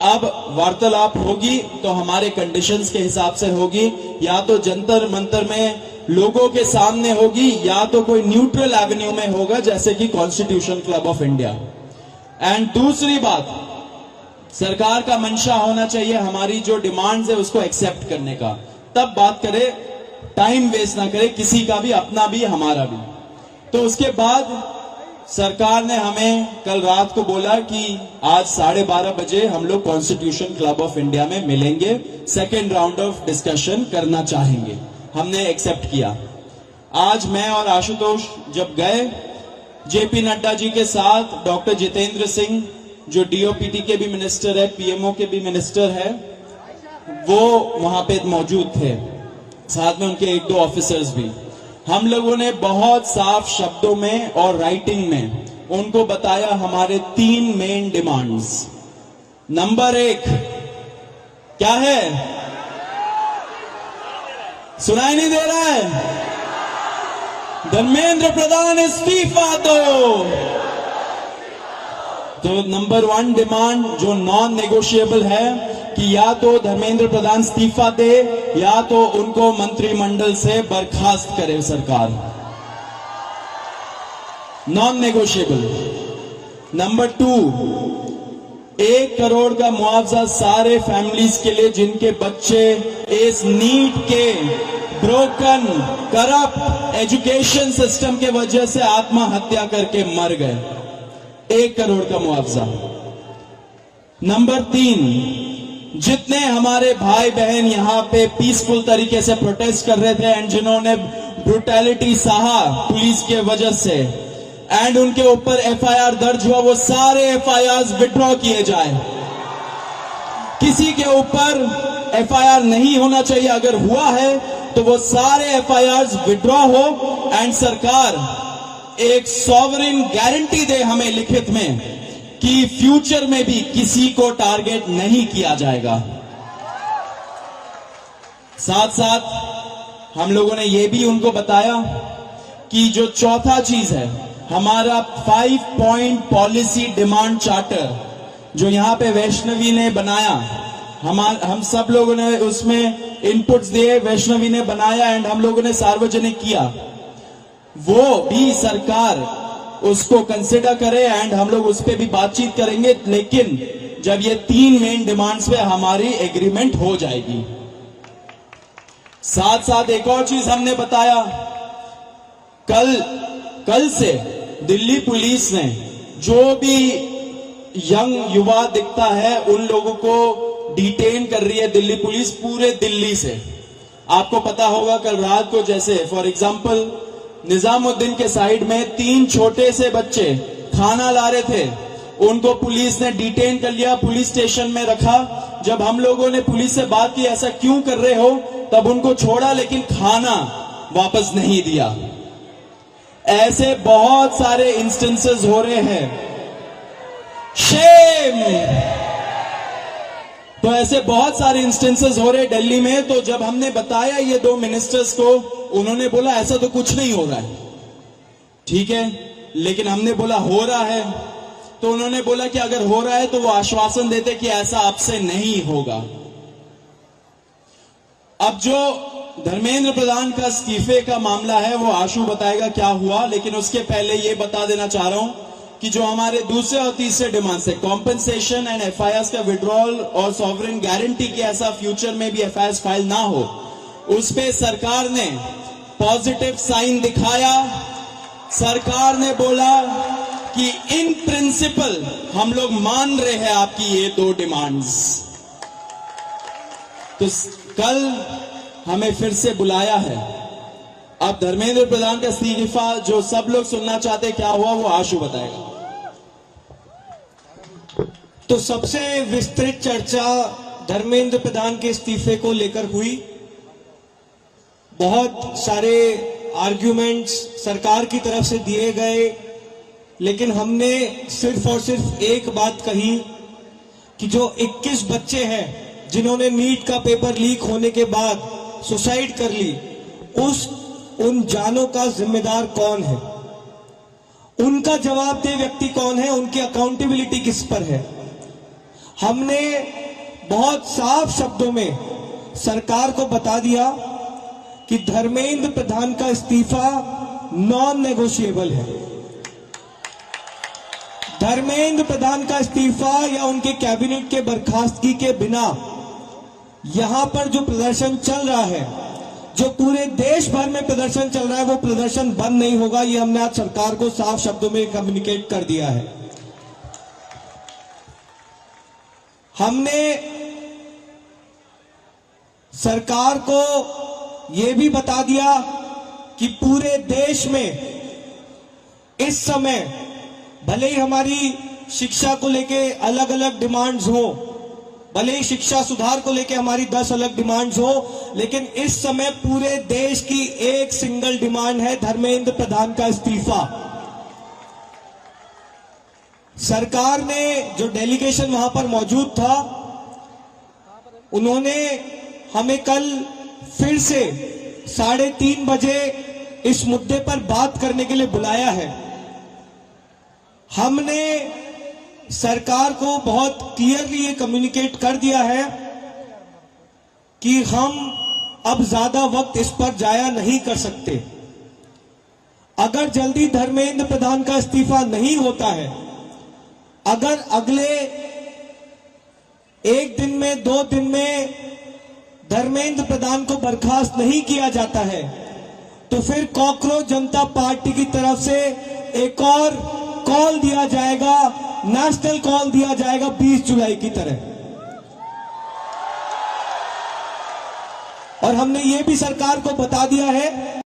अब वार्तालाप होगी तो हमारे कंडीशंस के हिसाब से होगी, या तो जंतर मंतर में लोगों के सामने होगी या तो कोई न्यूट्रल एवेन्यू में होगा जैसे कि constitution club of India. And दूसरी बात, सरकार का मंशा होना चाहिए हमारी जो डिमांड्स है उसको एक्सेप्ट करने का, तब बात करे, टाइम वेस्ट ना करे किसी का भी, अपना भी हमारा भी। तो उसके बाद सरकार ने हमें कल रात को बोला कि आज 12:30 बजे हम लोग कॉन्स्टिट्यूशन क्लब ऑफ इंडिया में मिलेंगे, सेकेंड राउंड ऑफ डिस्कशन करना चाहेंगे। हमने एक्सेप्ट किया। आज मैं और आशुतोष जब गए जेपी नड्डा जी के साथ, डॉक्टर जितेंद्र सिंह जो डीओपीटी के भी मिनिस्टर है, पीएमओ के भी मिनिस्टर है, वो वहां पे मौजूद थे, साथ में उनके 1-2 ऑफिसर्स भी। हम लोगों ने बहुत साफ शब्दों में और राइटिंग में उनको बताया हमारे 3 मेन डिमांड्स। नंबर 1 क्या है? सुनाई नहीं दे रहा है? धर्मेंद्र प्रधान इस्तीफा दो। तो नंबर 1 डिमांड जो नॉन नेगोशिएबल है कि या तो धर्मेंद्र प्रधान इस्तीफा दे या तो उनको मंत्रिमंडल से बर्खास्त करे सरकार, नॉन नेगोशिएबल। नंबर 2, 1 करोड़ का मुआवजा सारे फैमिलीज के लिए जिनके बच्चे इस नीट के ब्रोकन करप्ट एजुकेशन सिस्टम के वजह से आत्महत्या करके मर गए, 1 करोड़ का मुआवजा। नंबर 3, जितने हमारे भाई बहन यहां पे पीसफुल तरीके से प्रोटेस्ट कर रहे थे एंड जिन्होंने ब्रुटैलिटी सहा पुलिस के वजह से एंड उनके ऊपर एफआईआर दर्ज हुआ, वो सारे एफआईआर विड्रॉ किए जाए। किसी के ऊपर एफआईआर नहीं होना चाहिए, अगर हुआ है तो वो सारे एफआईआर विड्रॉ हो एंड सरकार एक सॉवरेन गारंटी दे हमें लिखित में कि फ्यूचर में भी किसी को टारगेट नहीं किया जाएगा। साथ साथ हम लोगों ने यह भी उनको बताया कि जो चौथा चीज है हमारा 5 पॉइंट पॉलिसी डिमांड चार्टर जो यहां पे वैष्णवी ने बनाया, हम सब लोगों ने उसमें इनपुट्स दिए, वैष्णवी ने बनाया एंड हम लोगों ने सार्वजनिक किया, वो भी सरकार उसको कंसिडर करे एंड हम लोग उस पर भी बातचीत करेंगे, लेकिन जब ये 3 मेन डिमांड्स पे हमारी एग्रीमेंट हो जाएगी। साथ साथ एक और चीज हमने बताया, कल से दिल्ली पुलिस ने जो भी यंग युवा दिखता है उन लोगों को डिटेन कर रही है दिल्ली पुलिस पूरे दिल्ली से। आपको पता होगा कल रात को जैसे फॉर एग्जांपल निजामुद्दीन के साइड में 3 छोटे से बच्चे खाना ला रहे थे, उनको पुलिस ने डिटेन कर लिया, पुलिस स्टेशन में रखा। जब हम लोगों ने पुलिस से बात की ऐसा क्यों कर रहे हो, तब उनको छोड़ा लेकिन खाना वापस नहीं दिया। ऐसे बहुत सारे इंस्टेंसेस हो रहे हैं, शेम। तो ऐसे बहुत सारे इंस्टेंसेस हो रहे दिल्ली में। तो जब हमने बताया ये 2 मिनिस्टर्स को, उन्होंने बोला ऐसा तो कुछ नहीं हो रहा है। ठीक है, लेकिन हमने बोला हो रहा है, तो उन्होंने बोला कि अगर हो रहा है तो वो आश्वासन देते कि ऐसा आपसे नहीं होगा। अब जो धर्मेंद्र प्रधान का इस्तीफे का मामला है वो आशु बताएगा क्या हुआ, लेकिन उसके पहले ये बता देना चाह रहा हूं कि जो हमारे दूसरे और तीसरे डिमांड्स है, कॉम्पेंसेशन एंड एफआईआर का विड्रॉल और सॉवरेन गारंटी की ऐसा फ्यूचर में भी एफआईआर फाइल ना हो, उस पे सरकार ने पॉजिटिव साइन दिखाया। सरकार ने बोला कि इन प्रिंसिपल हम लोग मान रहे हैं आपकी ये 2 डिमांड्स। तो कल हमें फिर से बुलाया है। अब धर्मेंद्र प्रधान का इस्तीफा जो सब लोग सुनना चाहते क्या हुआ वो आशु बताएगा। तो सबसे विस्तृत चर्चा धर्मेंद्र प्रधान के इस्तीफे को लेकर हुई। बहुत सारे आर्ग्यूमेंट्स सरकार की तरफ से दिए गए, लेकिन हमने सिर्फ और सिर्फ एक बात कही कि जो 21 बच्चे हैं जिन्होंने नीट का पेपर लीक होने के बाद सुसाइड कर ली, उन जानों का जिम्मेदार कौन है, उनका जवाबदेह व्यक्ति कौन है, उनकी अकाउंटेबिलिटी किस पर है। हमने बहुत साफ शब्दों में सरकार को बता दिया कि धर्मेंद्र प्रधान का इस्तीफा नॉन नेगोशिएबल है। धर्मेंद्र प्रधान का इस्तीफा या उनके कैबिनेट के बर्खास्तगी के बिना यहां पर जो प्रदर्शन चल रहा है, जो पूरे देश भर में प्रदर्शन चल रहा है, वो प्रदर्शन बंद नहीं होगा। ये हमने आज सरकार को साफ शब्दों में कम्युनिकेट कर दिया है। हमने सरकार को यह भी बता दिया कि पूरे देश में इस समय भले ही हमारी शिक्षा को लेके अलग अलग डिमांड्स हो, भले ही शिक्षा सुधार को लेके हमारी 10 अलग डिमांड्स हो, लेकिन इस समय पूरे देश की एक सिंगल डिमांड है, धर्मेंद्र प्रधान का इस्तीफा। सरकार ने जो डेलीगेशन वहां पर मौजूद था, उन्होंने हमें कल फिर से 3:30 बजे इस मुद्दे पर बात करने के लिए बुलाया है। हमने सरकार को बहुत क्लियरली ये कम्युनिकेट कर दिया है कि हम अब ज्यादा वक्त इस पर जाया नहीं कर सकते। अगर जल्दी धर्मेंद्र प्रधान का इस्तीफा नहीं होता है, अगर अगले 1 दिन में 2 दिन में धर्मेंद्र प्रधान को बर्खास्त नहीं किया जाता है, तो फिर कॉकरोच जनता पार्टी की तरफ से एक और कॉल दिया जाएगा, नेशनल कॉल दिया जाएगा 20 जुलाई की तरह। और हमने ये भी सरकार को बता दिया है